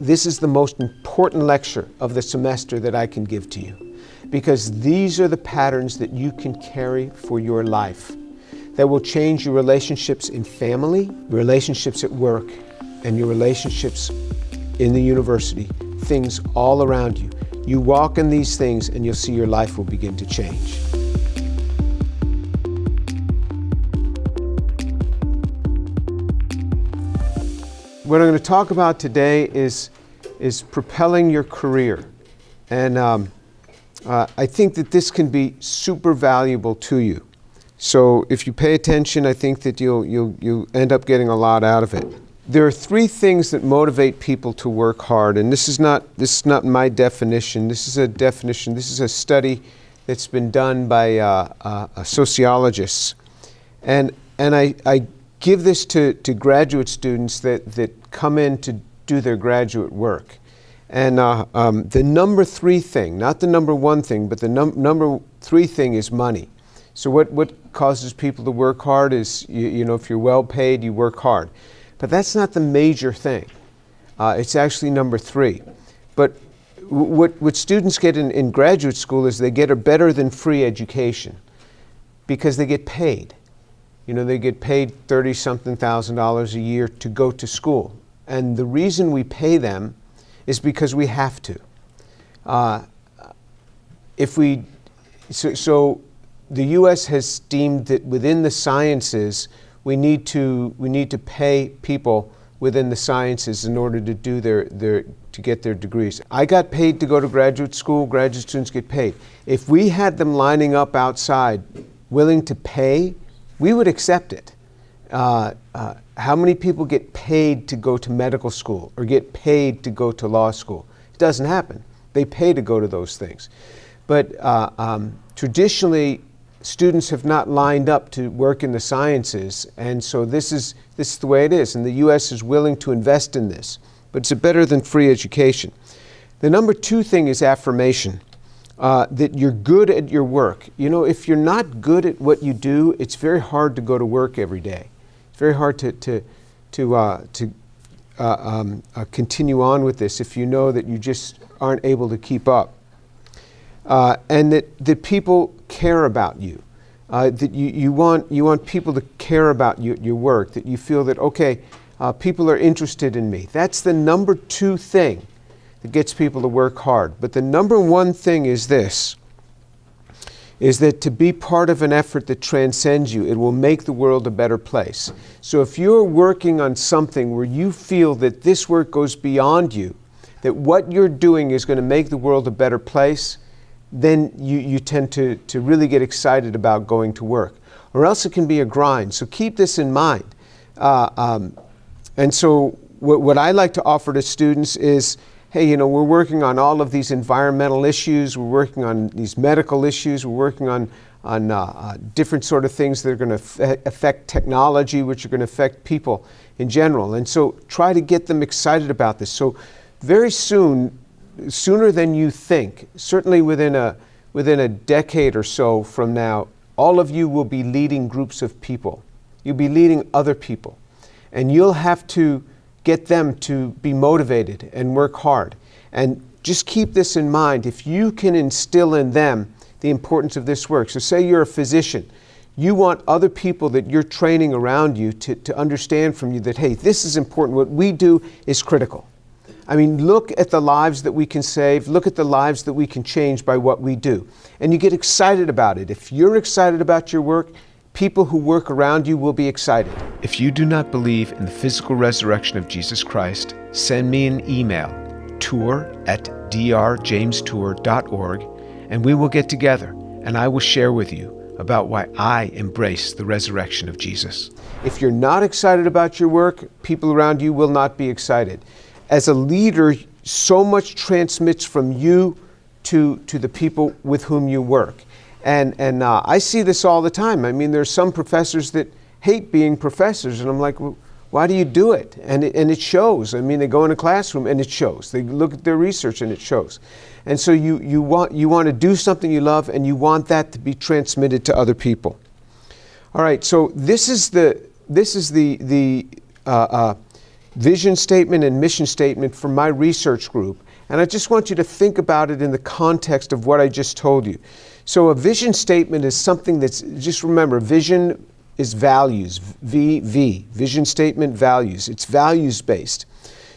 This is the most important lecture of the semester that I can give to you, because these are the patterns that you can carry for your life that will change your relationships in family, your relationships at work, and your relationships in the university, things all around you. You walk in these things and you'll see your life will begin to change. What I'm going to talk about today is propelling your career. And I think that this can be super valuable to you. So if you pay attention, I think that you'll end up getting a lot out of it. There are three things that motivate people to work hard, and this is not my definition. This is a definition. This is a study that's been done by sociologists, and I give this to graduate students that come in to do their graduate work. And the number three thing, not the number one thing, but the number three thing is money. So what causes people to work hard is, you know, if you're well paid, you work hard. But that's not the major thing. It's actually number three. But what students get in graduate school is they get a better than free education because they get paid. You know, they get paid $30-something thousand a year to go to school. And the reason we pay them is because we have to. So the U.S. has deemed that within the sciences, we need to pay people within the sciences in order to do to get their degrees. I got paid to go to graduate school. Graduate students get paid. If we had them lining up outside, willing to pay, we would accept it. How many people get paid to go to medical school or get paid to go to law school? It doesn't happen. They pay to go to those things. But traditionally, students have not lined up to work in the sciences, and so this is the way it is, and the U.S. is willing to invest in this. But it's a better than free education. The number two thing is affirmation. That you're good at your work. You know, if you're not good at what you do, it's very hard to go to work every day. It's very hard to continue on with this if you know that you just aren't able to keep up. And that people care about you. That you want people to care about your work. That you feel that, okay, people are interested in me. That's the number two thing that gets people to work hard. But the number one thing is this, is that to be part of an effort that transcends you, it will make the world a better place. So if you're working on something where you feel that this work goes beyond you, that what you're doing is going to make the world a better place, then you tend to really get excited about going to work. Or else it can be a grind. So keep this in mind. And so what I like to offer to students is, hey, you know, we're working on all of these environmental issues, we're working on these medical issues, we're working on different sort of things that are going to affect technology, which are going to affect people in general. And so try to get them excited about this. So very soon, sooner than you think, certainly within a decade or so from now, all of you will be leading groups of people. You'll be leading other people. And you'll have to get them to be motivated and work hard. And just keep this in mind. If you can instill in them the importance of this work. So say you're a physician. You want other people that you're training around you to understand from you that, hey, this is important. What we do is critical. I mean, look at the lives that we can save. Look at the lives that we can change by what we do. And you get excited about it. If you're excited about your work, people who work around you will be excited. If you do not believe in the physical resurrection of Jesus Christ, send me an email, tour@drjamestour.org, and we will get together, and I will share with you about why I embrace the resurrection of Jesus. If you're not excited about your work, people around you will not be excited. As a leader, so much transmits from you to the people with whom you work. And I see this all the time. I mean, there's some professors that hate being professors, and I'm like, well, why do you do it? And it shows. I mean, they go in a classroom and it shows. They look at their research and it shows. And so you want to do something you love, and you want that to be transmitted to other people. All right. So this is the vision statement and mission statement for my research group. And I just want you to think about it in the context of what I just told you. So a vision statement is something that's, just remember, vision is values, vision statement, values. It's values-based.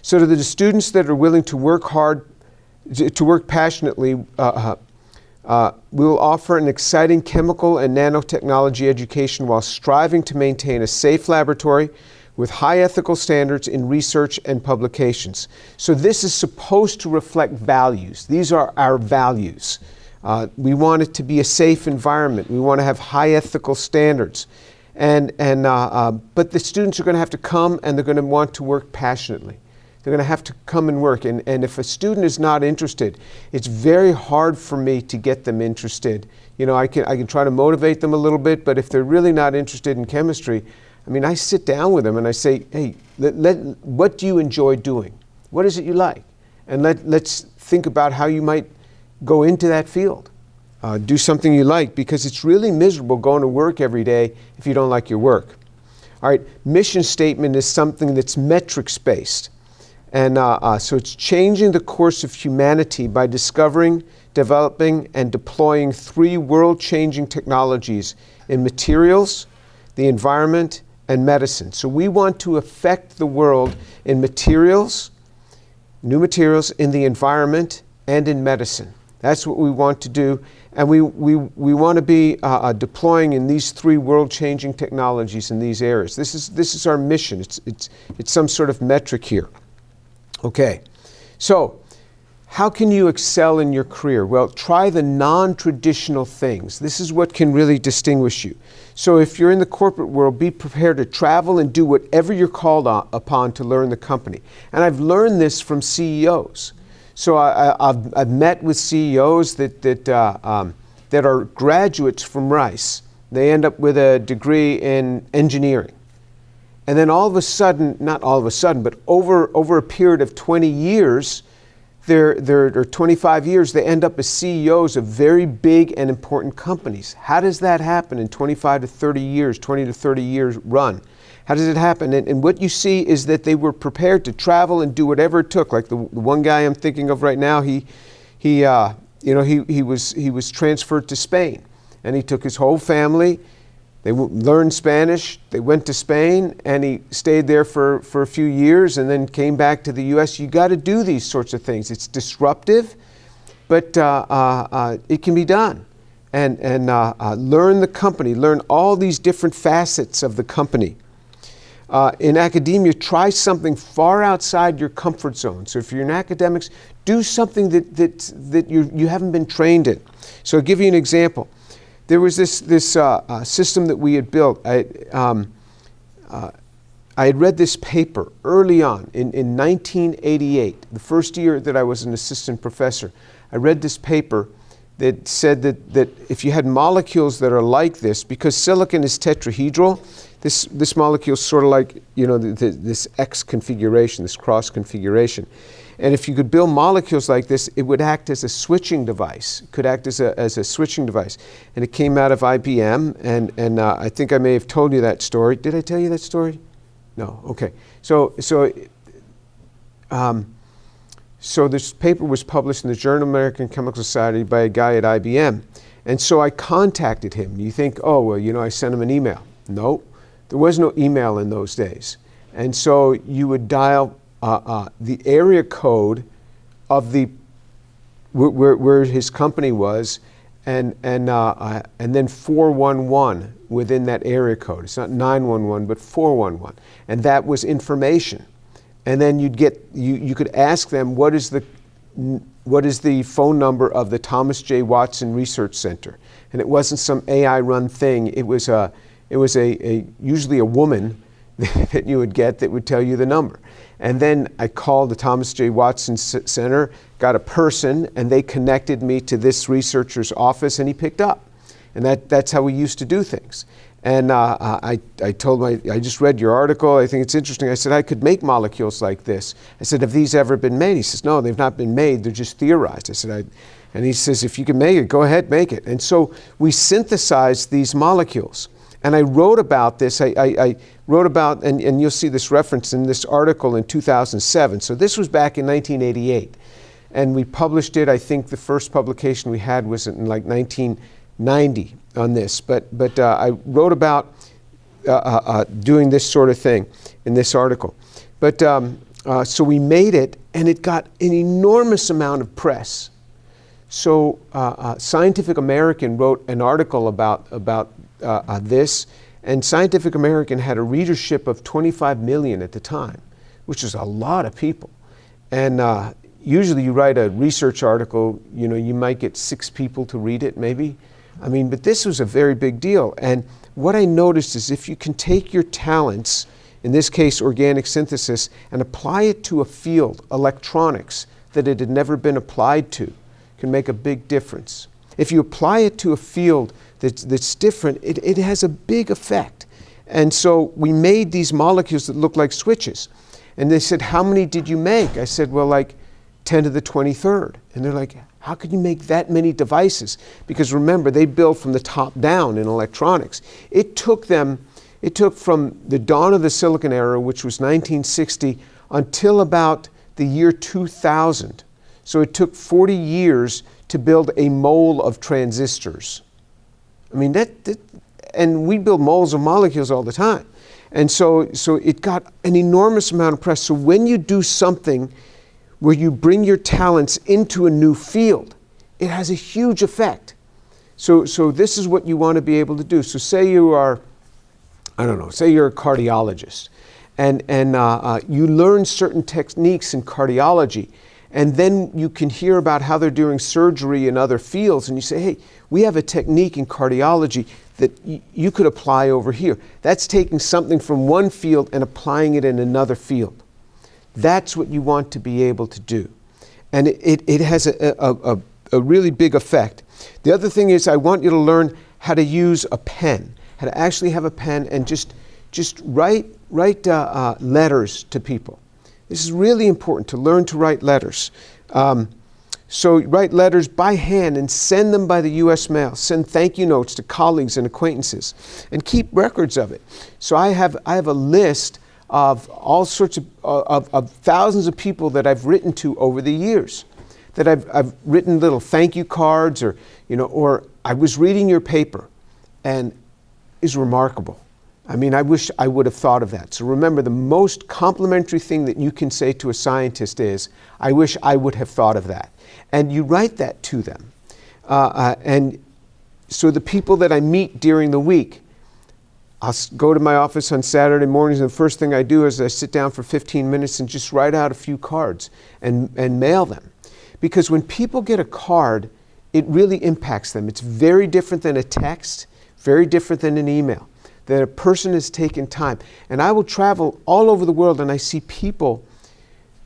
So to the students that are willing to work hard, to work passionately, we will offer an exciting chemical and nanotechnology education while striving to maintain a safe laboratory with high ethical standards in research and publications. So this is supposed to reflect values. These are our values. We want it to be a safe environment. We want to have high ethical standards. But the students are going to have to come and they're going to want to work passionately. They're going to have to come and work. And if a student is not interested, it's very hard for me to get them interested. You know, I can try to motivate them a little bit, but if they're really not interested in chemistry, I mean, I sit down with them and I say, hey, what do you enjoy doing? What is it you like? And let's think about how you might go into that field. Do something you like, because it's really miserable going to work every day if you don't like your work. All right, mission statement is something that's metrics-based. And so it's changing the course of humanity by discovering, developing, and deploying 3 world-changing technologies in materials, the environment, and medicine. So we want to affect the world in materials, new materials, in the environment, and in medicine. That's what we want to do. And we want to be deploying in these 3 world-changing technologies in these areas. This is our mission. It's some sort of metric here. Okay, so how can you excel in your career? Well, try the non-traditional things. This is what can really distinguish you. So if you're in the corporate world, be prepared to travel and do whatever you're called upon to learn the company. And I've learned this from CEOs. So I've met with CEOs that are graduates from Rice. They end up with a degree in engineering. And then all of a sudden, not all of a sudden, but over a period of 20 years, or 25 years, they end up as CEOs of very big and important companies. How does that happen in 25 to 30 years, 20 to 30 years run? How does it happen? And what you see is that they were prepared to travel and do whatever it took. Like the one guy I'm thinking of right now, he was transferred to Spain, and he took his whole family. They learned Spanish, they went to Spain, and he stayed there for a few years and then came back to the U.S. You got to do these sorts of things. It's disruptive, but it can be done. And learn the company, learn all these different facets of the company. In academia, try something far outside your comfort zone. So if you're in academics, do something that you haven't been trained in. So I'll give you an example. There was this system that we had built. I had read this paper early on in 1988, the first year that I was an assistant professor. I read this paper that said that if you had molecules that are like this, because silicon is tetrahedral, this molecule is sort of like, you know, this X configuration, this cross configuration. And if you could build molecules like this, it would act as a switching device. It could act as a switching device. And it came out of IBM, and I think I may have told you that story. Did I tell you that story? No, okay. So this paper was published in the Journal of American Chemical Society by a guy at IBM. And so I contacted him. You think, oh, well, you know, I sent him an email. No, there was no email in those days. And so you would dial the area code of where his company was, and then 411 within that area code. It's not 911, but 411, and that was information. And then you could ask them what is the phone number of the Thomas J. Watson Research Center, and it wasn't some AI run thing. It was usually a woman that you would get that would tell you the number. And then I called the Thomas J. Watson Center, got a person, and they connected me to this researcher's office, and he picked up. And that's how we used to do things. And I just read your article. I think it's interesting. I said, I could make molecules like this. I said, have these ever been made? He says, no, they've not been made. They're just theorized. I said, and he says, if you can make it, go ahead, make it. And so we synthesized these molecules. And I wrote about this. I wrote about, and you'll see this reference in this article in 2007. So this was back in 1988. And we published it. I think the first publication we had was in like 1990 on this. But I wrote about doing this sort of thing in this article. But so we made it, and it got an enormous amount of press. So Scientific American wrote an article about this, and Scientific American had a readership of 25 million at the time, which is a lot of people. And usually you write a research article, you might get 6 people to read it maybe. I mean, but this was a very big deal. And what I noticed is if you can take your talents, in this case organic synthesis, and apply it to a field, electronics, that it had never been applied to, can make a big difference. If you apply it to a field that's different, it has a big effect. And so we made these molecules that look like switches. And they said, how many did you make? I said, well, like 10 to the 23rd. And they're like, how could you make that many devices? Because remember, they build from the top down in electronics. It took from the dawn of the Silicon Era, which was 1960, until about the year 2000. So it took 40 years to build a mole of transistors. I mean, and we build moles of molecules all the time. And so it got an enormous amount of press. So when you do something where you bring your talents into a new field, it has a huge effect. So this is what you want to be able to do. So say you are, say you're a cardiologist, and you learn certain techniques in cardiology, and then you can hear about how they're doing surgery in other fields, and you say, hey, we have a technique in cardiology that you could apply over here. That's taking something from one field and applying it in another field. That's what you want to be able to do. And it has a really big effect. The other thing is I want you to learn how to use a pen, how to actually have a pen and just write letters to people. This is really important, to learn to write letters. So write letters by hand and send them by the U.S. mail. Send thank you notes to colleagues and acquaintances, and keep records of it. So I have a list of all sorts of thousands of people that I've written to over the years, that I've written little thank you cards, or I was reading your paper, and it's remarkable. I mean, I wish I would have thought of that. So remember, the most complimentary thing that you can say to a scientist is, I wish I would have thought of that. And you write that to them. And so the people that I meet during the week, I'll go to my office on Saturday mornings, and the first thing I do is I sit down for 15 minutes and just write out a few cards and mail them. Because when people get a card, it really impacts them. It's very different than a text, very different than an email. That a person has taken time. And I will travel all over the world, and I see people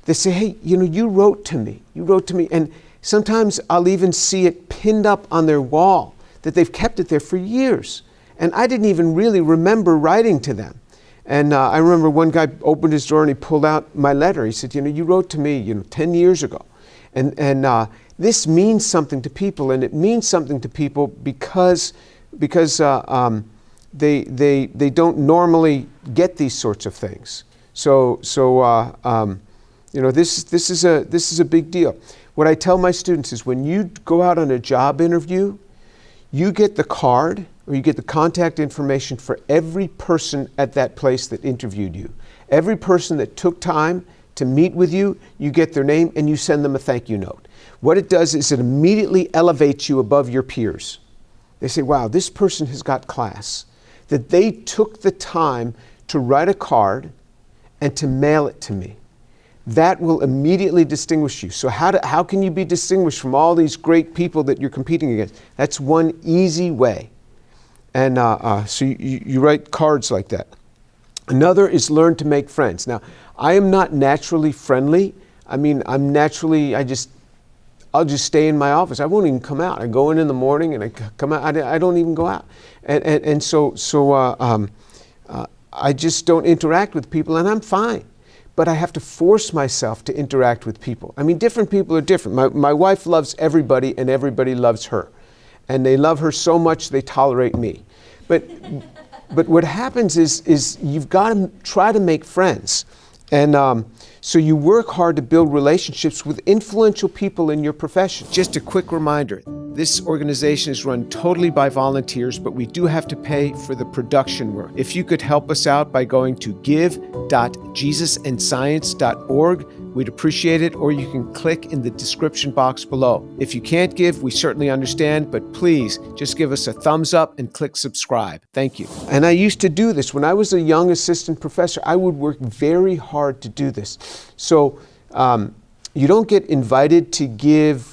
that say, hey, you wrote to me. You wrote to me. And sometimes I'll even see it pinned up on their wall, that they've kept it there for years. And I didn't even really remember writing to them. And I remember one guy opened his door and he pulled out my letter. He said, you wrote to me 10 years ago. And this means something to people, and it means something to people because they don't normally get these sorts of things. So this is a big deal. What I tell my students is, when you go out on a job interview, you get the card, or you get the contact information for every person at that place that interviewed you. Every person that took time to meet with you, you get their name and you send them a thank you note. What it does is it immediately elevates you above your peers. They say, wow, this person has got class. That they took the time to write a card and to mail it to me. That will immediately distinguish you. So how can you be distinguished from all these great people that you're competing against? That's one easy way. And so you write cards like that. Another is learn to make friends. Now, I am not naturally friendly. I mean, I'll just stay in my office. I won't even come out. I go in the morning and I come out. I don't even go out. And so I just don't interact with people, and I'm fine. But I have to force myself to interact with people. I mean, different people are different. My wife loves everybody, and everybody loves her. And they love her so much they tolerate me. But But what happens is you've got to try to make friends. And so you work hard to build relationships with influential people in your profession. Just a quick reminder, this organization is run totally by volunteers, but we do have to pay for the production work. If you could help us out by going to give.jesusandscience.org, we'd appreciate it, or you can click in the description box below. If you can't give, we certainly understand, but please just give us a thumbs up and click subscribe. Thank you. And I used to do this. When I was a young assistant professor, I would work very hard to do this. So you don't get invited to give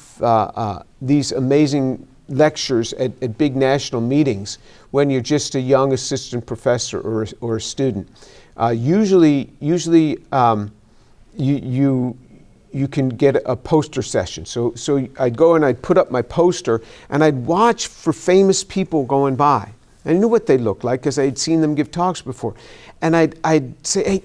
these amazing lectures at big national meetings when you're just a young assistant professor or a student. Usually you can get a poster session. So I'd go and I'd put up my poster and I'd watch for famous people going by. I knew what they looked like because I'd seen them give talks before. And I'd say, hey,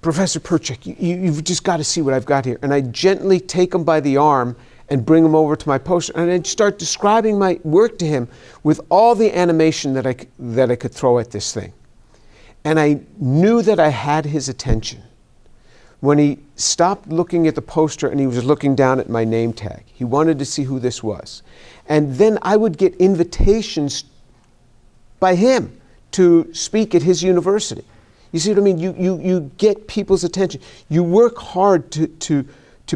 Professor Perchik, you've just got to see what I've got here. And I'd gently take him by the arm and bring him over to my poster. And I'd start describing my work to him with all the animation that I could throw at this thing. And I knew that I had his attention. When he stopped looking at the poster and he was looking down at my name tag, he wanted to see who this was. And then I would get invitations by him to speak at his university. You see what I mean? You get people's attention. You work hard to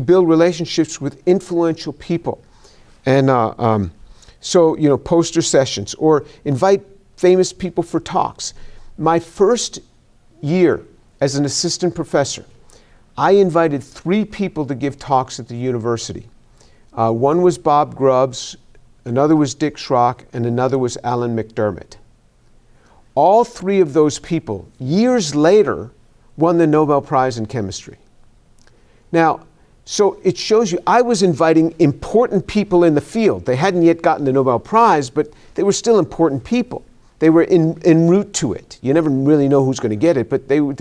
build relationships with influential people. And so, poster sessions or invite famous people for talks. My first year as an assistant professor, I invited 3 people to give talks at the university. One was Bob Grubbs, another was Dick Schrock, and another was Alan McDermott. All 3 of those people, years later, won the Nobel Prize in Chemistry. Now, so it shows you, I was inviting important people in the field. They hadn't yet gotten the Nobel Prize, but they were still important people. They were en route to it. You never really know who's going to get it, but they were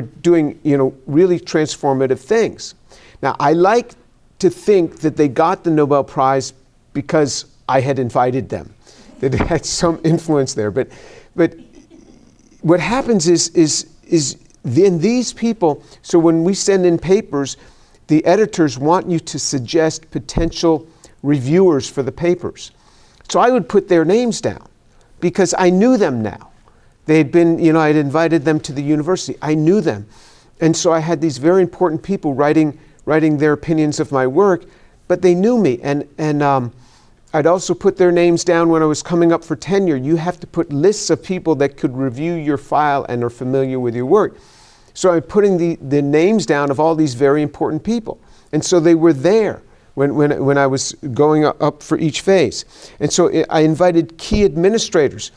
doing really transformative things. Now, I like to think that they got the Nobel Prize because I had invited them, that it had some influence there. But what happens is then these people, so when we send in papers, the editors want you to suggest potential reviewers for the papers. So I would put their names down because I knew them now. They had been, I'd invited them to the university. I knew them. And so I had these very important people writing their opinions of my work, but they knew me. And I'd also put their names down when I was coming up for tenure. You have to put lists of people that could review your file and are familiar with your work. So I'm putting the names down of all these very important people. And so they were there when I was going up for each phase. And so I invited key administrators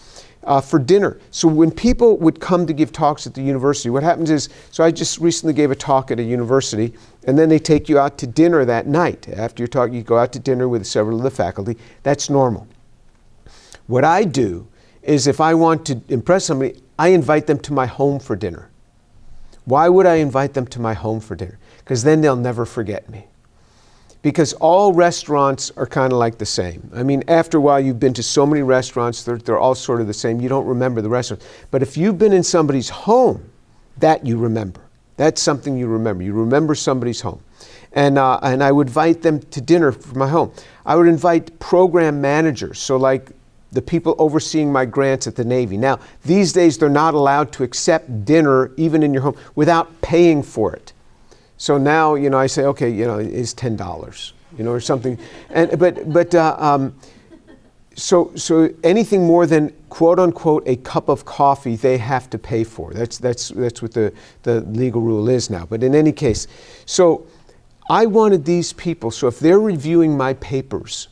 for dinner. So when people would come to give talks at the university, what happens is, so I just recently gave a talk at a university, and then they take you out to dinner that night. After your talk, you go out to dinner with several of the faculty. That's normal. What I do is if I want to impress somebody, I invite them to my home for dinner. Why would I invite them to my home for dinner? Because then they'll never forget me. Because all restaurants are kind of like the same. I mean, after a while, you've been to so many restaurants, they're all sort of the same. You don't remember the restaurant. But if you've been in somebody's home, that you remember. That's something you remember. You remember somebody's home. And I would invite them to dinner from my home. I would invite program managers, so like the people overseeing my grants at the Navy. Now, these days, they're not allowed to accept dinner, even in your home, without paying for it. So now, I say, okay, it's $10, or something. So anything more than quote unquote a cup of coffee, they have to pay for. That's what the legal rule is now. But in any case, so I wanted these people. So if they're reviewing my papers,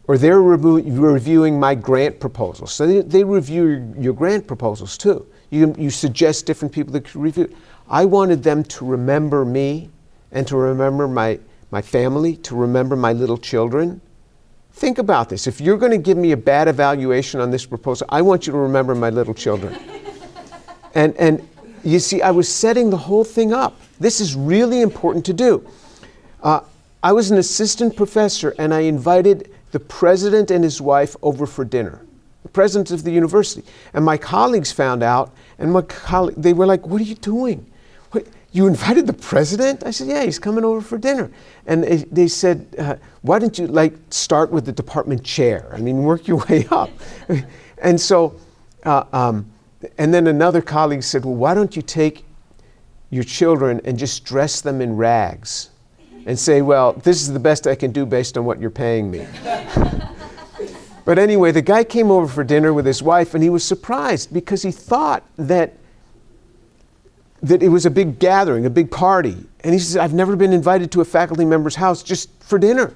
or they're reviewing my grant proposals, so they review your grant proposals too. You suggest different people that could review it. I wanted them to remember me and to remember my family, to remember my little children. Think about this. If you're going to give me a bad evaluation on this proposal, I want you to remember my little children. And you see, I was setting the whole thing up. This is really important to do. I was an assistant professor and I invited the president and his wife over for dinner. the president of the university. And my colleagues found out, and they were like, what are you doing? What, you invited the president? I said, yeah, he's coming over for dinner. And they said, why don't you start with the department chair? I mean, work your way up. And so, and then another colleague said, well, why don't you take your children and just dress them in rags and say, well, this is the best I can do based on what you're paying me. But anyway, the guy came over for dinner with his wife, and he was surprised because he thought that it was a big gathering, a big party. And he says, I've never been invited to a faculty member's house just for dinner.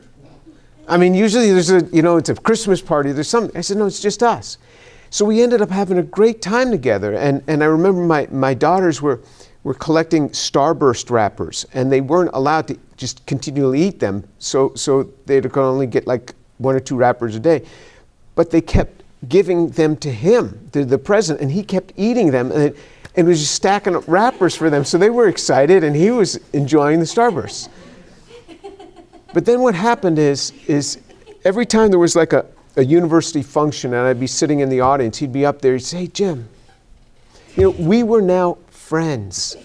I mean, usually there's it's a Christmas party, there's something. I said, no, it's just us. So we ended up having a great time together. And I remember my daughters were collecting Starburst wrappers, and they weren't allowed to just continually eat them. So they could only get like 1 or 2 wrappers a day. But they kept giving them to him, the president, and he kept eating them. And it was just stacking up wrappers for them. So they were excited, and he was enjoying the Starbursts. But then what happened is every time there was like a university function and I'd be sitting in the audience, he'd be up there, he'd say, hey, Jim, we were now friends.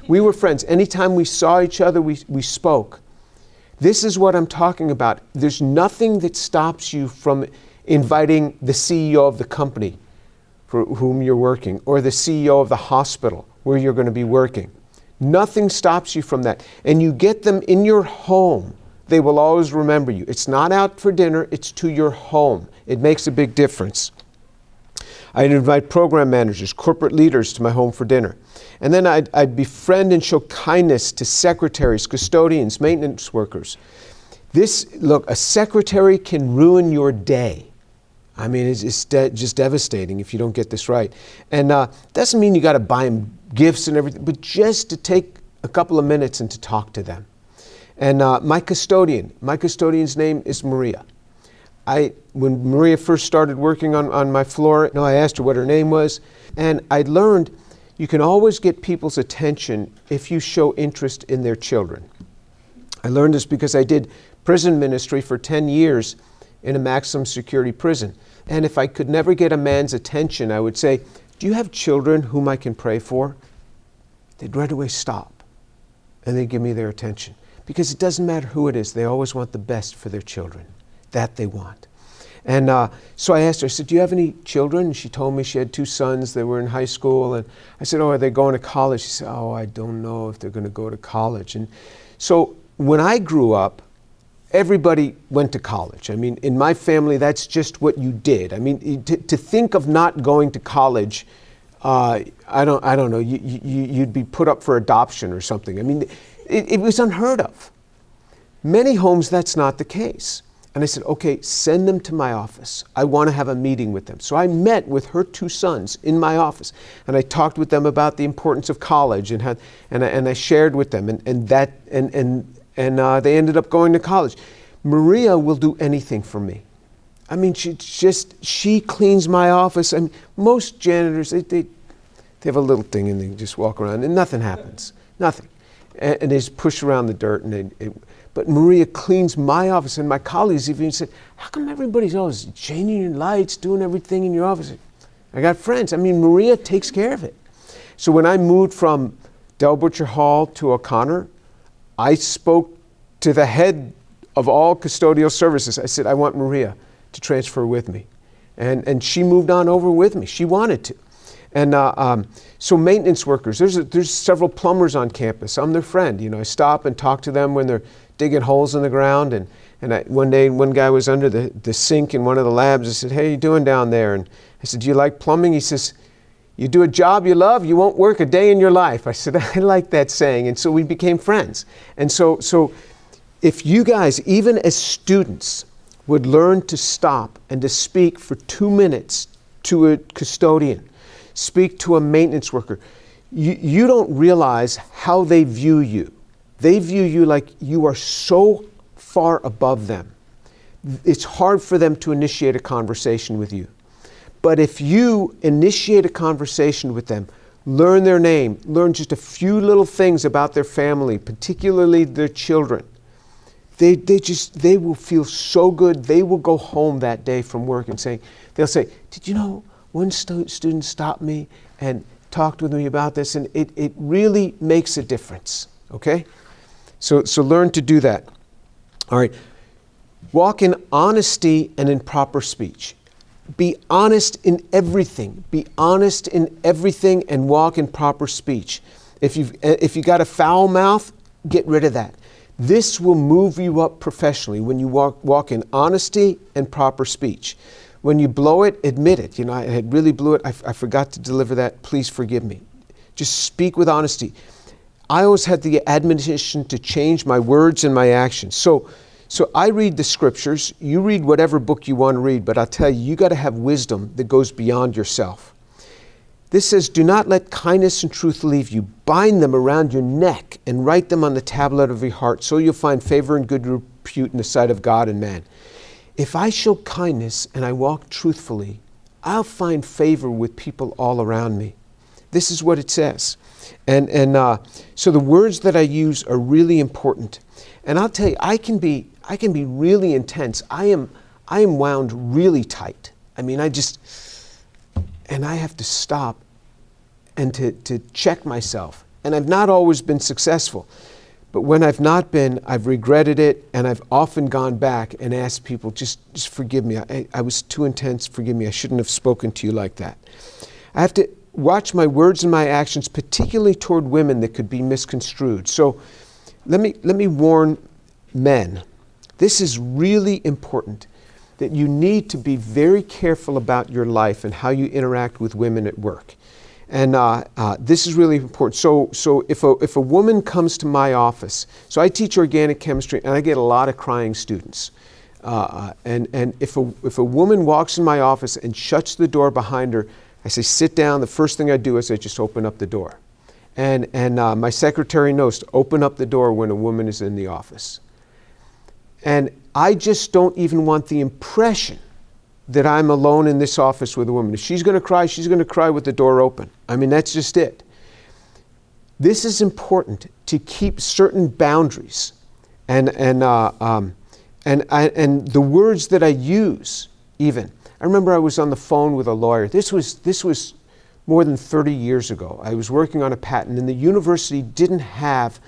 We were friends. Anytime we saw each other, we spoke. This is what I'm talking about. There's nothing that stops you from inviting the CEO of the company for whom you're working, or the CEO of the hospital where you're going to be working. Nothing stops you from that. And you get them in your home, they will always remember you. It's not out for dinner, it's to your home. It makes a big difference. I'd invite program managers, corporate leaders to my home for dinner. And then I'd befriend and show kindness to secretaries, custodians, maintenance workers. Look, a secretary can ruin your day. I mean, it's just devastating if you don't get this right. And doesn't mean you got to buy them gifts and everything, but just to take a couple of minutes and to talk to them. And my custodian's name is Maria. When Maria first started working on my floor, I asked her what her name was, and I learned you can always get people's attention if you show interest in their children. I learned this because I did prison ministry for 10 years in a maximum security prison. And if I could never get a man's attention, I would say, do you have children whom I can pray for? They'd right away stop, and they'd give me their attention. Because it doesn't matter who it is, they always want the best for their children. That they want. And so I asked her, I said, do you have any children? And she told me she had 2 sons. They were in high school. And I said, oh, are they going to college? She said, oh, I don't know if they're going to go to college. And so when I grew up, everybody went to college. I mean, in my family, that's just what you did. I mean, to think of not going to college, I don't know, you'd be put up for adoption or something. I mean, it was unheard of. Many homes, that's not the case. And I said, okay, send them to my office. I want to have a meeting with them. So I met with her 2 sons in my office, and I talked with them about the importance of college, and I shared with them, and they ended up going to college. Maria will do anything for me. I mean, she cleans my office. I mean, most janitors, they have a little thing and they just walk around and nothing happens, nothing. And they just push around the dirt. But Maria cleans my office, and my colleagues even said, how come everybody's always changing your lights, doing everything in your office? I got friends. I mean, Maria takes care of it. So when I moved from Del Butcher Hall to O'Connor, I spoke to the head of all custodial services. I said, I want Maria to transfer with me. And she moved on over with me. She wanted to. And so maintenance workers, there's several plumbers on campus. I'm their friend. I stop and talk to them when they're digging holes in the ground. And one day, one guy was under the sink in one of the labs. I said, hey, how you doing down there? And I said, do you like plumbing? He says, you do a job you love, you won't work a day in your life. I said, I like that saying. And so we became friends. And so if you guys, even as students, would learn to stop and to speak for 2 minutes to a custodian, speak to a maintenance worker, you don't realize how they view you. They view you like you are so far above them. It's hard for them to initiate a conversation with you. But if you initiate a conversation with them, learn their name, learn just a few little things about their family, particularly their children, they will feel so good. They will go home that day from work and they'll say, did you know one student stopped me and talked with me about this, and it really makes a difference, okay? So learn to do that. All right. Walk in honesty and in proper speech. Be honest in everything. Be honest in everything and walk in proper speech. If you got a foul mouth, get rid of that. This will move you up professionally when you walk in honesty and proper speech. When you blow it, admit it. You know, I had really blew it. I forgot to deliver that. Please forgive me. Just speak with honesty. I always had the admonition to change my words and my actions. So I read the scriptures. You read whatever book you want to read, but I'll tell you, you got to have wisdom that goes beyond yourself. This says, do not let kindness and truth leave you. Bind them around your neck and write them on the tablet of your heart, so you'll find favor and good repute in the sight of God and man. If I show kindness and I walk truthfully, I'll find favor with people all around me. This is what it says. And so the words that I use are really important. And I'll tell you, I can be really intense. I am wound really tight. I mean, and I have to stop and to check myself. And I've not always been successful. But when I've not been, I've regretted it, and I've often gone back and asked people, just forgive me. I was too intense, forgive me. I shouldn't have spoken to you like that. I have to watch my words and my actions, particularly toward women, that could be misconstrued. So let me warn men. This is really important, that you need to be very careful about your life and how you interact with women at work. And this is really important. So if a woman comes to my office, so I teach organic chemistry, and I get a lot of crying students. And if a woman walks in my office and shuts the door behind her, I say, sit down. The first thing I do is I just open up the door. And my secretary knows to open up the door when a woman is in the office. And I just don't even want the impression that I'm alone in this office with a woman. If she's going to cry with the door open. I mean, that's just it. This is important, to keep certain boundaries, and the words that I use. Even I remember I was on the phone with a lawyer. This was more than 30 years ago. I was working on a patent, and the university didn't have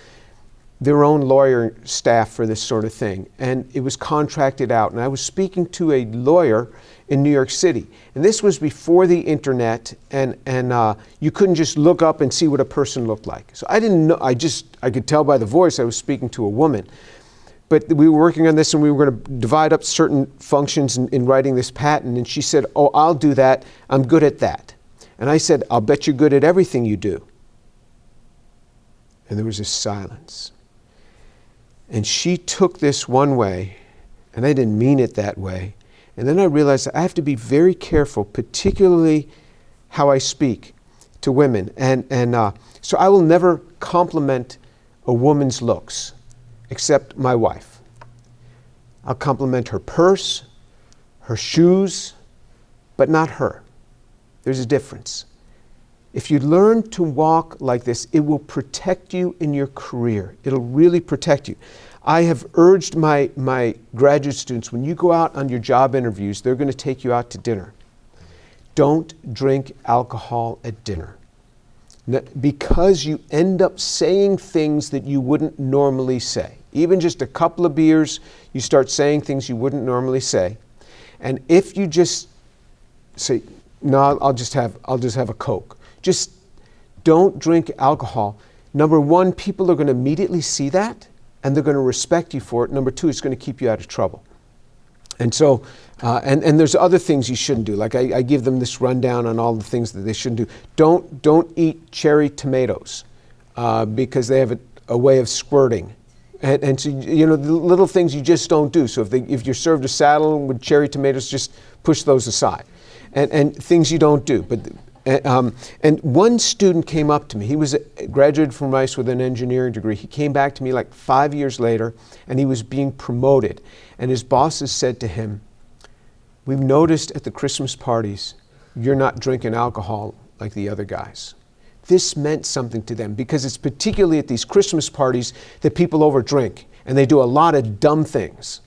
their own lawyer staff for this sort of thing, and it was contracted out. And I was speaking to a lawyer in New York City, and this was before the internet, and you couldn't just look up and see what a person looked like. So I didn't know. I could tell by the voice I was speaking to a woman. But we were working on this, and we were going to divide up certain functions in writing this patent. And she said, "Oh, I'll do that. I'm good at that." And I said, "I'll bet you're good at everything you do." And there was a silence. And she took this one way, and I didn't mean it that way. And then I realized that I have to be very careful, particularly how I speak to women. So I will never compliment a woman's looks, except my wife. I'll compliment her purse, her shoes, but not her. There's a difference. If you learn to walk like this, it will protect you in your career. It'll really protect you. I have urged my graduate students, when you go out on your job interviews, they're going to take you out to dinner. Don't drink alcohol at dinner, because you end up saying things that you wouldn't normally say. Even just a couple of beers, you start saying things you wouldn't normally say. And if you just say, "No, I'll just have a Coke," just don't drink alcohol. Number one, people are going to immediately see that, and they're going to respect you for it. Number two, it's going to keep you out of trouble. And so, and there's other things you shouldn't do. Like I give them this rundown on all the things that they shouldn't do. Don't eat cherry tomatoes because they have a way of squirting. And so, you know, the little things you just don't do. So if you're served a salad with cherry tomatoes, just push those aside. And things you don't do. And one student came up to me. He was graduated from Rice with an engineering degree. He came back to me like 5 years later, and he was being promoted. And his bosses said to him, "We've noticed at the Christmas parties, you're not drinking alcohol like the other guys." This meant something to them, because it's particularly at these Christmas parties that people overdrink. And they do a lot of dumb things.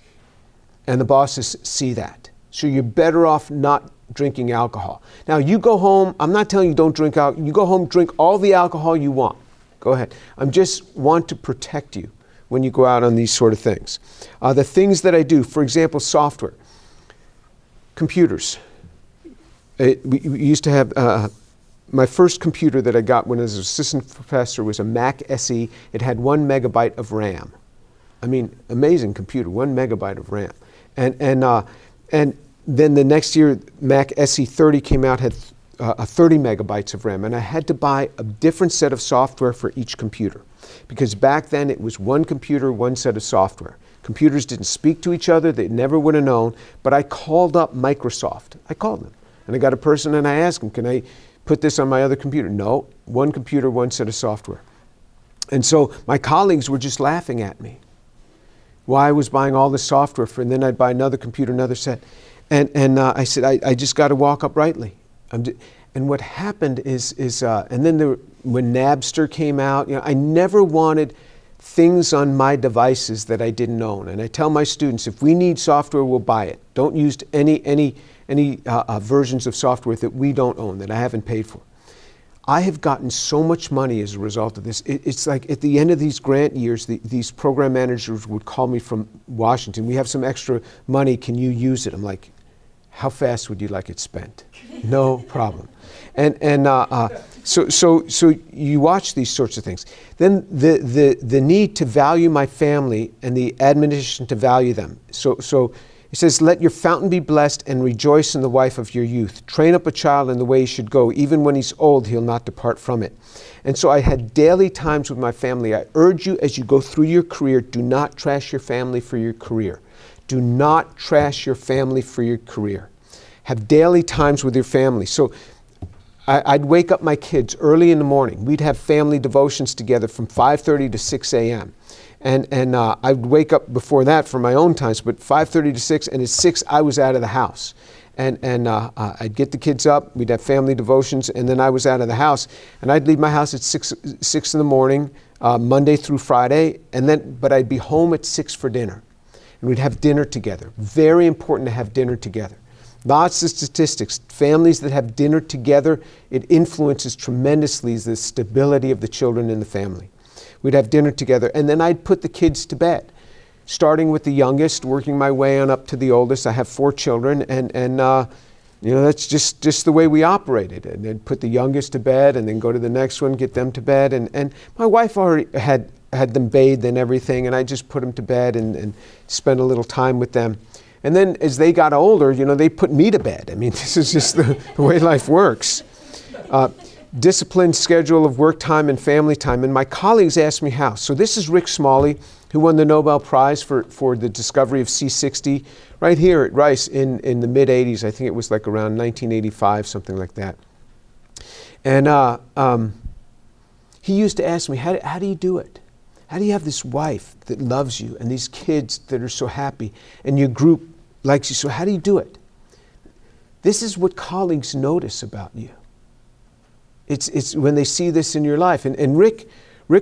And the bosses see that. So you're better off not drinking alcohol. Now you go home, I'm not telling you don't drink alcohol, you go home, drink all the alcohol you want. Go ahead. I just want to protect you when you go out on these sort of things. The things that I do, for example, software, computers. We used to have, my first computer that I got when I was an assistant professor was a Mac SE. It had 1 megabyte of RAM. I mean, amazing computer, 1 megabyte of RAM. And then the next year, Mac SE30 came out, had 30 megabytes of RAM. And I had to buy a different set of software for each computer. Because back then it was one computer, one set of software. Computers didn't speak to each other, they never would have known. But I called up Microsoft. I called them. And I got a person and I asked them, can I put this on my other computer? No, one computer, one set of software. And so my colleagues were just laughing at me. Why I was buying all this software for, and then I'd buy another computer, another set. And I said, I just got to walk uprightly. And what happened is and then when Napster came out, I never wanted things on my devices that I didn't own. And I tell my students, if we need software, we'll buy it. Don't use any versions of software that we don't own, that I haven't paid for. I have gotten so much money as a result of this. It's like at the end of these grant years, these program managers would call me from Washington. We have some extra money. Can you use it? I'm like, how fast would you like it spent? No problem. So you watch these sorts of things. Then the need to value my family and the admonition to value them. So it says, let your fountain be blessed and rejoice in the wife of your youth. Train up a child in the way he should go. Even when he's old, he'll not depart from it. And so I had daily times with my family. I urge you as you go through your career, do not trash your family for your career. Do not trash your family for your career. Have daily times with your family. So I'd wake up my kids early in the morning. We'd have family devotions together from 5:30 to 6 a.m. And I'd wake up before that for my own times, but 5:30 to 6, and at 6 I was out of the house. And I'd get the kids up, we'd have family devotions, and then I was out of the house. And I'd leave my house at 6 in the morning, Monday through Friday, but I'd be home at 6 for dinner. And we'd have dinner together. Very important to have dinner together. Lots of statistics. Families that have dinner together, it influences tremendously the stability of the children in the family. We'd have dinner together, and then I'd put the kids to bed, starting with the youngest, working my way on up to the oldest. I have 4 children, and that's just the way we operated. And then put the youngest to bed, and then go to the next one, get them to bed. And my wife already had them bathed and everything, and I just put them to bed and spent a little time with them. And then as they got older, they put me to bed. I mean, this is just the way life works. Disciplined schedule of work time and family time. And my colleagues asked me how. So this is Rick Smalley, who won the Nobel Prize for the discovery of C60 right here at Rice in the mid-'80s. I think it was like around 1985, something like that. And he used to ask me, how do you do it? How do you have this wife that loves you and these kids that are so happy and your group likes you? So how do you do it? This is what colleagues notice about you. It's when they see this in your life. And Rick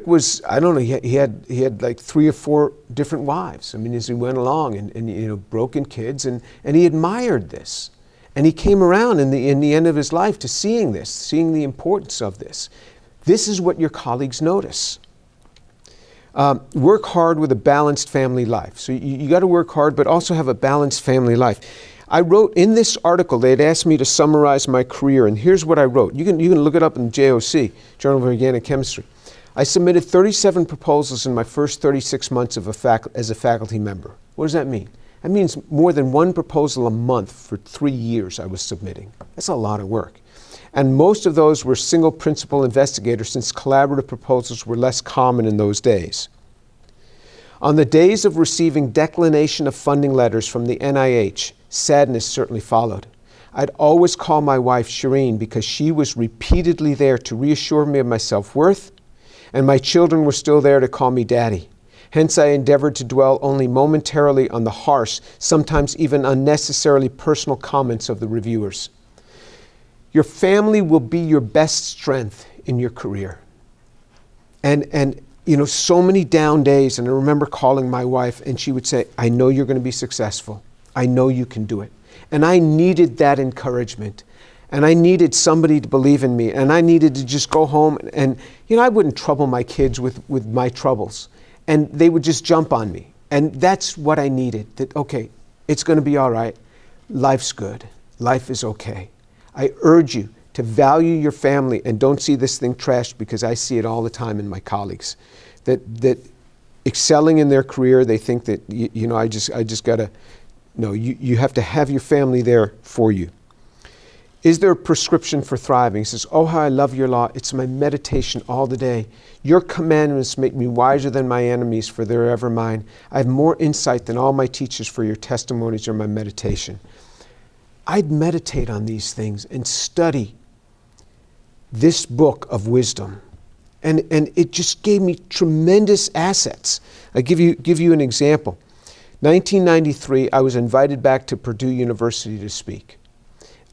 was, I don't know, he had like 3 or 4 different wives. I mean, as he went along and broken kids, and he admired this. And he came around in the end of his life to seeing this, seeing the importance of this. This is what your colleagues notice. Work hard with a balanced family life. So you got to work hard, but also have a balanced family life. I wrote in this article, they had asked me to summarize my career, and here's what I wrote. You can look it up in JOC, Journal of Organic Chemistry. I submitted 37 proposals in my first 36 months as a faculty member. What does that mean? That means more than 1 proposal a month for 3 years I was submitting. That's a lot of work. And most of those were single principal investigators, since collaborative proposals were less common in those days. On the days of receiving declination of funding letters from the NIH, sadness certainly followed. I'd always call my wife Shireen because she was repeatedly there to reassure me of my self-worth, and my children were still there to call me daddy. Hence, I endeavored to dwell only momentarily on the harsh, sometimes even unnecessarily personal comments of the reviewers. Your family will be your best strength in your career. And so many down days, and I remember calling my wife, and she would say, I know you're going to be successful. I know you can do it. And I needed that encouragement. And I needed somebody to believe in me. And I needed to just go home. And, I wouldn't trouble my kids with my troubles. And they would just jump on me. And that's what I needed. That, okay, it's going to be all right. Life's good. Life is okay. I urge you to value your family and don't see this thing trashed, because I see it all the time in my colleagues. That excelling in their career, they think that, I just got to, no, you have to have your family there for you. Is there a prescription for thriving? He says, oh, how I love your law. It's my meditation all the day. Your commandments make me wiser than my enemies, for they're ever mine. I have more insight than all my teachers, for your testimonies are my meditation. I'd meditate on these things and study this book of wisdom. And it just gave me tremendous assets. I give you an example. 1993, I was invited back to Purdue University to speak.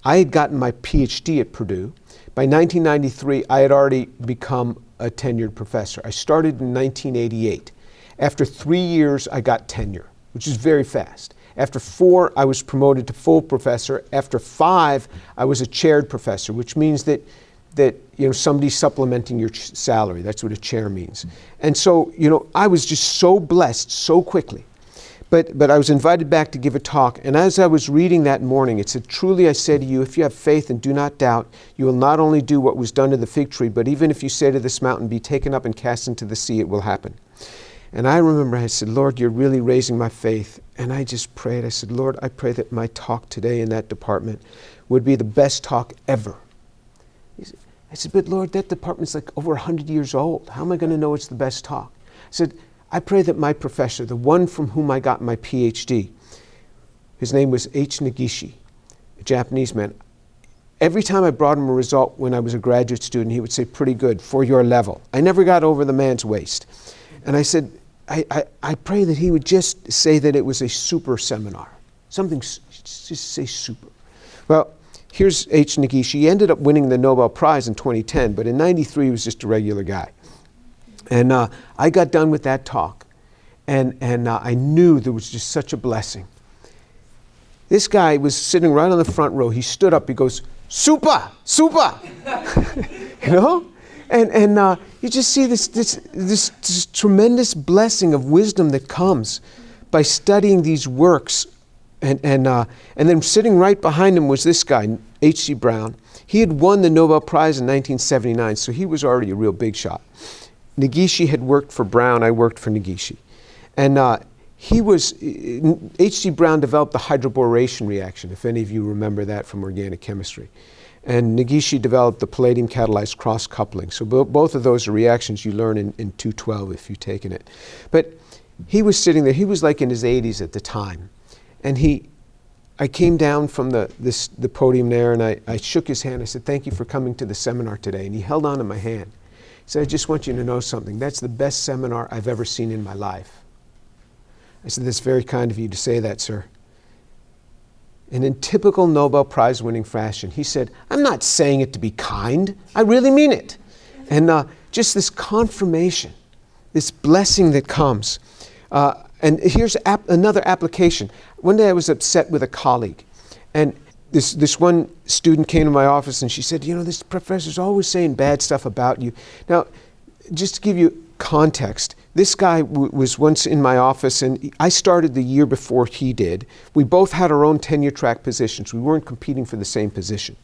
I had gotten my PhD at Purdue. By 1993, I had already become a tenured professor. I started in 1988. After 3 years, I got tenure, which is very fast. After 4, I was promoted to full professor. After 5, I was a chaired professor, which means that somebody's supplementing your salary. That's what a chair means. And so, I was just so blessed so quickly. But I was invited back to give a talk, and as I was reading that morning, it said, truly I say to you, if you have faith and do not doubt, you will not only do what was done to the fig tree, but even if you say to this mountain, be taken up and cast into the sea, it will happen. And I remember I said, Lord, you're really raising my faith. And I just prayed. I said, Lord, I pray that my talk today in that department would be the best talk ever. I said, but Lord, that department's like over 100 years old. How am I going to know it's the best talk? I said, I pray that my professor, the one from whom I got my PhD, his name was H. Nagishi, a Japanese man. Every time I brought him a result when I was a graduate student, he would say, pretty good, for your level. I never got over the man's waist. And I said, I pray that he would just say that it was a super seminar. Something, just say super. Well, here's H. Nagishi. He ended up winning the Nobel Prize in 2010, but in 93 he was just a regular guy. And I got done with that talk, and I knew there was just such a blessing. This guy was sitting right on the front row. He stood up. He goes, super, super, And you just see this tremendous blessing of wisdom that comes by studying these works. And then sitting right behind him was this guy, H.C. Brown. He had won the Nobel Prize in 1979, so he was already a real big shot. Nagishi had worked for Brown. I worked for Nagishi. And H.C. Brown developed the hydroboration reaction, if any of you remember that from organic chemistry. And Nagishi developed the palladium catalyzed cross coupling. So both of those are reactions you learn in 212 if you've taken it. But he was sitting there. He was like in his 80s at the time. And I came down from the podium there, and I shook his hand. I said, thank you for coming to the seminar today. And he held on to my hand. He said, I just want you to know something. That's the best seminar I've ever seen in my life. I said, that's very kind of you to say that, sir. And in typical Nobel Prize winning fashion, he said, I'm not saying it to be kind. I really mean it. And just this confirmation, this blessing that comes. And here's another application. One day I was upset with a colleague, and this one student came to my office and she said, this professor's always saying bad stuff about you. Now, just to give you context, this guy was once in my office, and I started the year before he did. We both had our own tenure track positions. We weren't competing for the same position.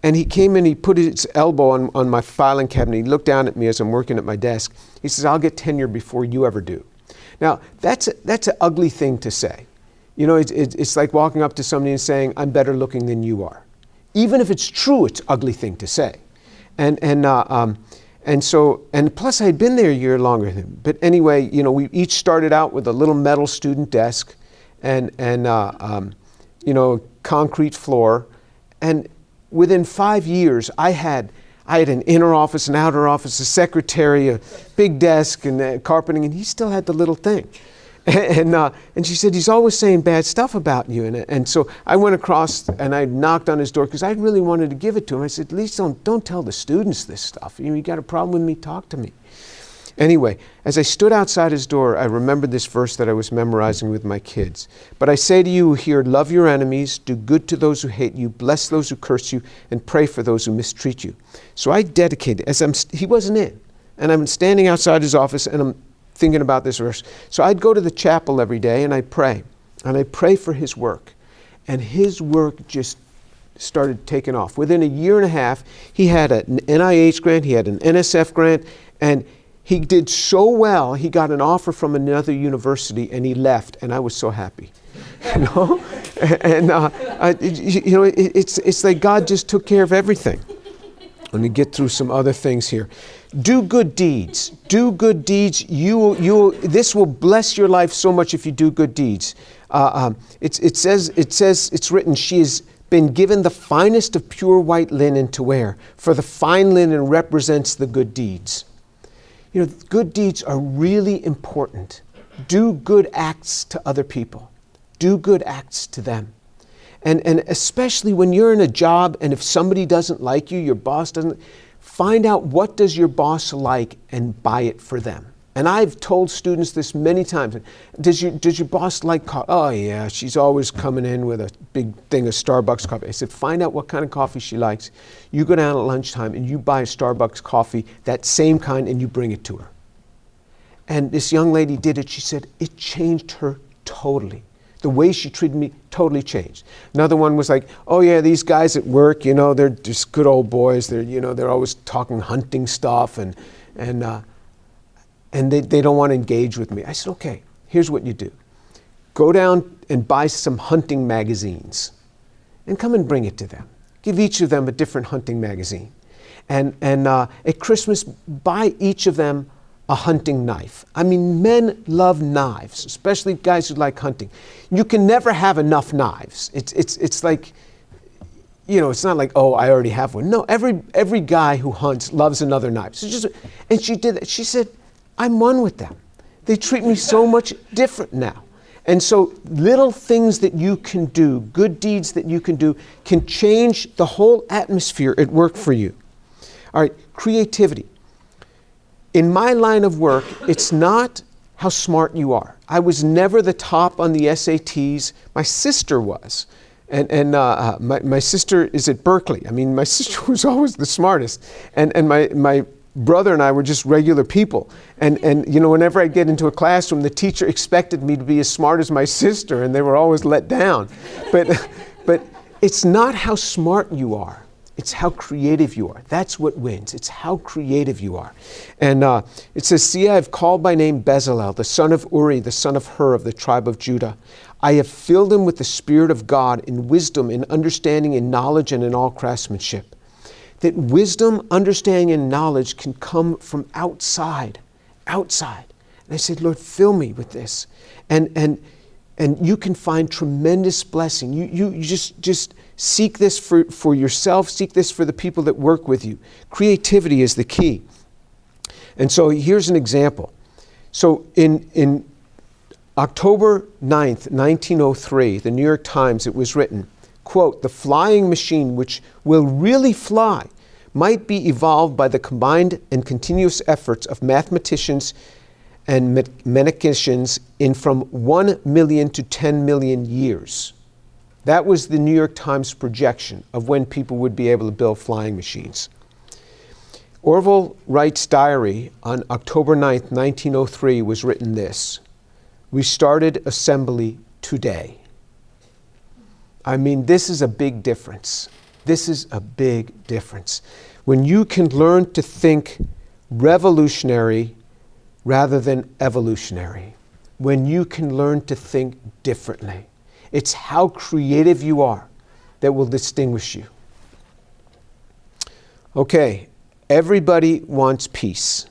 And he came in, he put his elbow on my filing cabinet. He looked down at me as I'm working at my desk. He says, I'll get tenure before you ever do. Now, that's an ugly thing to say. It's like walking up to somebody and saying, I'm better looking than you are. Even if it's true, it's an ugly thing to say. And plus I had been there a year longer than him. But anyway, we each started out with a little metal student desk and concrete floor. And within 5 years, I had an inner office, an outer office, a secretary, a big desk, and carpeting, and he still had the little thing. And she said, he's always saying bad stuff about you. And so I went across and I knocked on his door because I really wanted to give it to him. I said, at least don't tell the students this stuff. You got a problem with me, talk to me. Anyway, as I stood outside his door, I remembered this verse that I was memorizing with my kids. But I say to you here, love your enemies, do good to those who hate you, bless those who curse you, and pray for those who mistreat you. So I dedicated, he wasn't in, and I'm standing outside his office and I'm thinking about this verse. So I'd go to the chapel every day and I'd pray. And I'd pray for his work. And his work just started taking off. Within a year and a half, he had an NIH grant, he had an NSF grant, and he did so well, he got an offer from another university and he left, and I was so happy. You know? It's like God just took care of everything. Let me get through some other things here. Do good deeds. Do good deeds. This will bless your life so much if you do good deeds. It's written, she has been given the finest of pure white linen to wear, for the fine linen represents the good deeds. You know, good deeds are really important. Do good acts to other people. Do good acts to them. And especially when you're in a job and if somebody doesn't like you, your boss doesn't, find out what does your boss like and buy it for them. And I've told students this many times. Does your boss like coffee? Oh yeah, she's always coming in with a big thing of Starbucks coffee. I said, find out what kind of coffee she likes. You go down at lunchtime and you buy a Starbucks coffee, that same kind, and you bring it to her. And this young lady did it. She said, it changed her totally. The way she treated me totally changed. Another one was like, oh yeah, these guys at work, you know, they're just good old boys. They're always talking hunting stuff and they don't want to engage with me. I said, okay, here's what you do. Go down and buy some hunting magazines and come and bring it to them. Give each of them a different hunting magazine. And at Christmas, buy each of them a hunting knife. I mean, men love knives, especially guys who like hunting. You can never have enough knives. It's like, you know, it's not like, oh, I already have one. No, every guy who hunts loves another knife. And she did that. She said, I'm one with them. They treat me so much different now. And so little things that you can do, good deeds that you can do, can change the whole atmosphere at work for you. All right, creativity. In my line of work, it's not how smart you are. I was never the top on the SATs. My sister was. And my sister is at Berkeley. I mean, my sister was always the smartest. And my brother and I were just regular people. And you know, whenever I get into a classroom, the teacher expected me to be as smart as my sister, and they were always let down. But it's not how smart you are. It's how creative you are. That's what wins. It's how creative you are. And it says, see, I have called by name Bezalel, the son of Uri, the son of Hur of the tribe of Judah. I have filled him with the Spirit of God in wisdom, in understanding, in knowledge, and in all craftsmanship. That wisdom, understanding, and knowledge can come from outside. And I said, Lord, fill me with this. And you can find tremendous blessing. You just seek this for yourself, seek this for the people that work with you. Creativity is the key. And so here's an example. So in October 9th, 1903, the New York Times, it was written, quote, the flying machine which will really fly might be evolved by the combined and continuous efforts of mathematicians and mechanicians in from 1 million to 10 million years. That was the New York Times projection of when people would be able to build flying machines. Orville Wright's diary on October 9th, 1903 was written this: we started assembly today. I mean, this is a big difference. This is a big difference. When you can learn to think revolutionary rather than evolutionary. When you can learn to think differently. It's how creative you are that will distinguish you. Okay, everybody wants peace.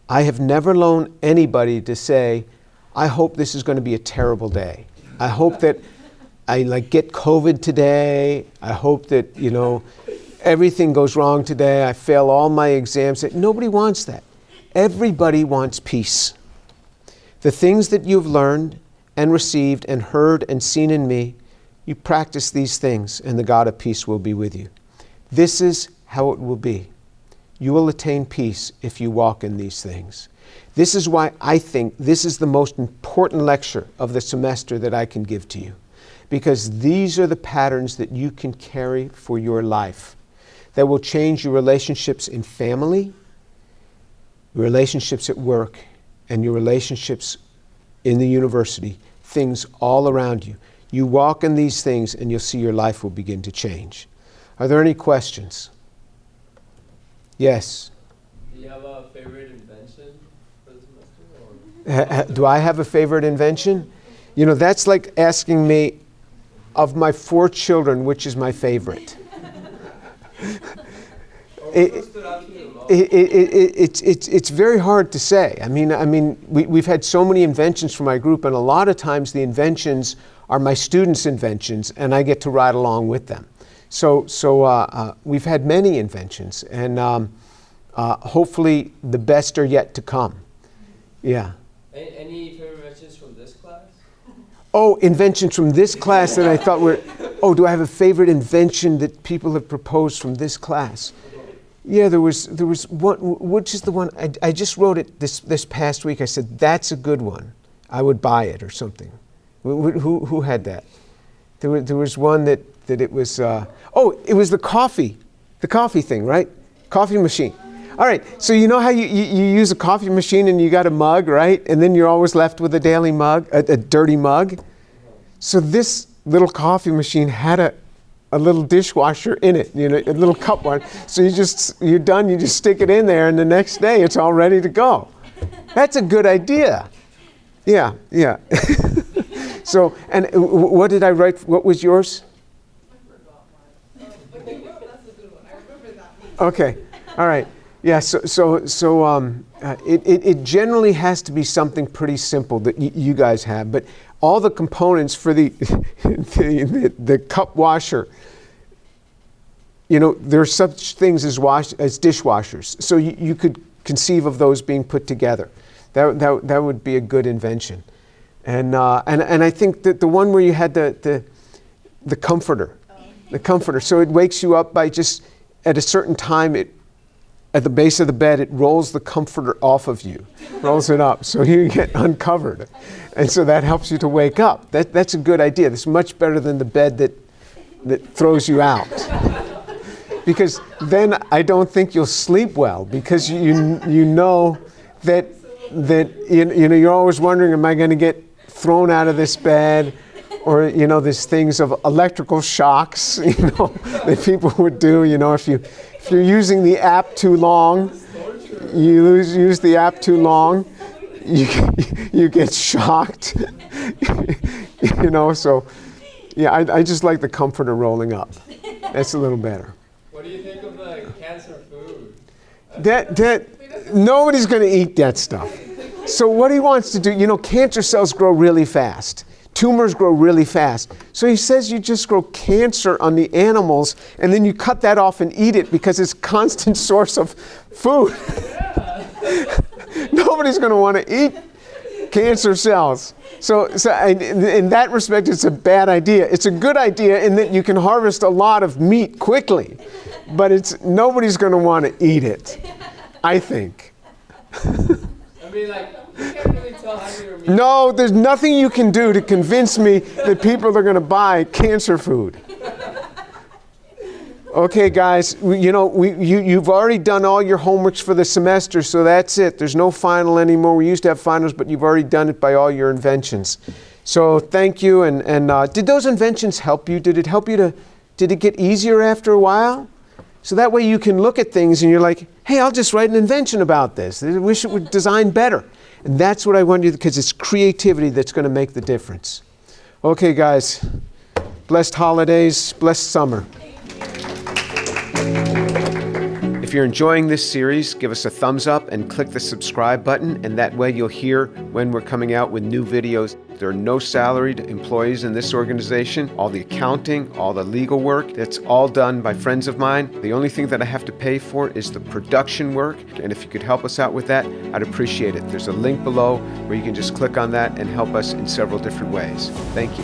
I have never known anybody to say, I hope this is going to be a terrible day. I hope that I get COVID today. I hope that, everything goes wrong today. I fail all my exams. Nobody wants that. Everybody wants peace. The things that you've learned and received and heard and seen in me, you practice these things and the God of peace will be with you. This is how it will be. You will attain peace if you walk in these things. This is why I think this is the most important lecture of the semester that I can give to you. Because these are the patterns that you can carry for your life that will change your relationships in family, your relationships at work, and your relationships in the university, things all around you. You walk in these things and you'll see your life will begin to change. Are there any questions? Yes? Do you have a favorite invention for the semester? Or? Do I have a favorite invention? You know, that's like asking me, of my 4 children, which is my favorite? It's very hard to say. I mean, we've had so many inventions for my group, and a lot of times the inventions are my students' inventions, and I get to ride along with them. So we've had many inventions, and hopefully the best are yet to come. Yeah. Any favorite inventions from this class? Oh, inventions from this class that I thought were... Oh, do I have a favorite invention that people have proposed from this class? Yeah, there was one, which is the one, I just wrote it this past week. I said, that's a good one. I would buy it or something. Who had that? There was one that it was, it was the coffee thing, right? Coffee machine. All right, so you know how you use a coffee machine and you got a mug, right? And then you're always left with a daily mug, a dirty mug. So this little coffee machine had a little dishwasher in it, you know, a little cup one. So you're done, you just stick it in there, and the next day it's all ready to go. That's a good idea. Yeah. So, and what did I write? What was yours? I forgot mine. That's a good one. I remember that. Okay, all right. Yeah, it generally has to be something pretty simple that you guys have, but all the components for the cup washer, you know, there are such things as dishwashers. So you could conceive of those being put together. That would be a good invention. And I think that the one where you had the comforter, so it wakes you up by just at a certain time, at the base of the bed, it rolls the comforter off of you, rolls it up, so you get uncovered. And so that helps you to wake up. That's a good idea. That's much better than the bed that throws you out. Because then I don't think you'll sleep well, because you know that you know, you're always wondering, am I going to get thrown out of this bed? Or, you know, there's things of electrical shocks, you know, that people would do, you know, if you're using the app too long, you use the app too long, you get shocked, you know, so, yeah, I just like the comforter rolling up. That's a little better. What do you think of the cancer food? Nobody's going to eat that stuff. So what he wants to do, you know, cancer cells grow really fast. Tumors grow really fast. So he says you just grow cancer on the animals, and then you cut that off and eat it because it's a constant source of food. Nobody's going to want to eat cancer cells. So in that respect, it's a bad idea. It's a good idea in that you can harvest a lot of meat quickly, but nobody's going to want to eat it, I think. I mean, like, you can't really tell how you're meat. No, there's nothing you can do to convince me that people are going to buy cancer food. Okay, guys, you've already done all your homeworks for the semester, so that's it. There's no final anymore. We used to have finals, but you've already done it by all your inventions. So thank you. And did those inventions help you? Did it get easier after a while? So that way you can look at things and you're like, hey, I'll just write an invention about this. I wish it would design better. And that's what I want you to do, because it's creativity that's going to make the difference. Okay, guys. Blessed holidays, blessed summer. If you're enjoying this series, give us a thumbs up and click the subscribe button, and that way you'll hear when we're coming out with new videos. There are no salaried employees in this organization. All the accounting, all the legal work, that's all done by friends of mine. The only thing that I have to pay for is the production work, and if you could help us out with that, I'd appreciate it. There's a link below where you can just click on that and help us in several different ways. Thank you.